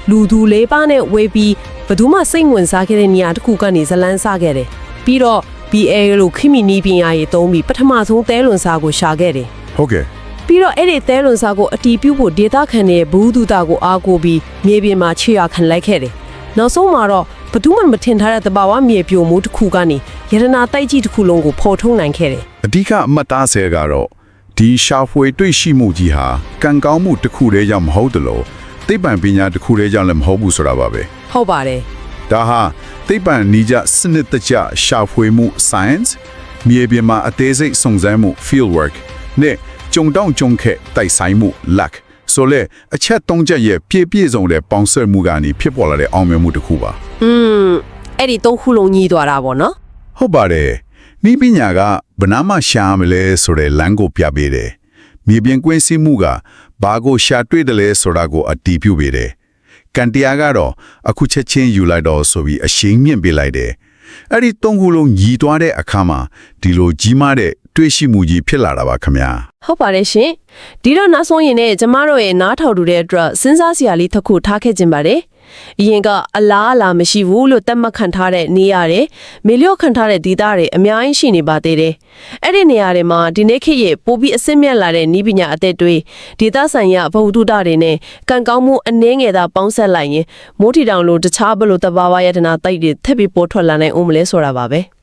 လူသူလေးပါးနဲ့ဝေးပြီးဘယ်သူမှစိတ်ဝင်စားခဲ့တဲ့နေရာတစ်ခုကနေဇလန်းစားခဲ့တယ်ပြီးတော့ BA လို့ခိမီနီပညာရေးသုံးပြီးပထမဆုံးသဲလွန်စားကိုရှာခဲ့တယ် ဟုတ်ကဲ့ ပြီးတော့အဲ့ဒီသဲလွန်စားကိုအတီးပြုတ်ဖို့ဒေတာခန်ရဲ့ဘူးဒူတာကိုအားကိုပြီးမြေပြင်မှာခြေရခံလိုက်ခဲ့တယ်နောက်ဆုံးမှာတော့ဘယ်သူမှမထင်ထားတဲ့တဘာဝမြေပြိုမှုတစ်ခုကနေရတနာတိုက်ကြီးတစ်ခုလုံးကိုဖော်ထုတ်နိုင်ခဲ့တယ် အဓိကအမှတ်သားဆဲကတော့ဒီရှာဖွေတွေ့ရှိမှုကြီးဟာကံကောင်းမှုတစ်ခုတည်းကြောင့်မဟုတ်တယ်လို့သိပ္ပံပညာတစ်ခုတည်းကြောင့်လည်းမဟုတ်ဘူးဆိုတာပါပဲ ဟုတ်ပါတယ် ဒါဟာသိပ္ပံနိကြစနစ်တကျရှာဖွေမှု science မြေပြင်မှာအသေးစိတ်စုံစမ်းမှု field work နဲ့ကြုံတောင့်ကြုံခဲ့တိုက်ဆိုင်မှု luck ဆိုလေအချက်၃ချက်ရဲ့ပြည့်စုံတဲ့ပေါင်းစပ်မှုကနေဖြစ်ပေါ်လာတဲ့အောင်မြင်မှုတစ်ခုပါ အဲ့ဒီသုံးခုလုံးညီးသွားတာပေါ့နော် ဟုတ်ပါတယ်နိပညာကဘယ်နာမှရှာမလဲဆိုတဲ့လမ်းကိုပြပေးတယ်မြေပြင်ကွင်းစည်းမှုကဘာကိုရှာတွေ့တယ်လဲဆိုတာကိုအတည်ပြုပေးတယ်ကန်တရားကတော့အခုချက်ချင်းယူလိုက်တော့ဆိုပြီးအရှိန်မြင့်ပေးလိုက်တယ်အဲ့ဒီသုံးခုလုံးညီသွားတဲ့အခါမှာဒီလိုကြီးမားတဲ့တွေ့ရှိမှုကြီးဖြစ်လာတာပါခင်ဗျာ ဟုတ်ပါတယ်ရှင်ဒီတော့နောက်ဆုံးရင်နဲ့ကျမတို့ရဲ့နားထောင်တူတဲ့အတွက်စဉ်းစားစရာလေးတစ်ခုထားခဲ့ခြင်းပါတယ်အရင်ကအလားအလာမရှိဘူးလို့သတ်မှတ်ခံထားတဲ့နေရာတွေမေလျော့ခံထားတဲ့ဒေသတွေအများကြီးရှိနေပါသေးတယ်အဲ့ဒီနေရာတွေမှာဒီနေ့ခေတ်ရဲ့ပိုပြီးအစစ်မြတ်လာတဲ့ဤပညာအသက်တွေဒေသဆိုင်ရာဘဝတုဒတွေနဲ့ကံကောင်းမှုအနှင်းငယ်သာပေါင်းဆက်လိုက်ရင်မိုးထီတောင်လိုတခြားဘလို့တဘာဝယတနာတိုက်တွေထပ်ပြီးပေါ်ထွက်လာနိုင်အောင်မလဲဆိုတာပါပဲ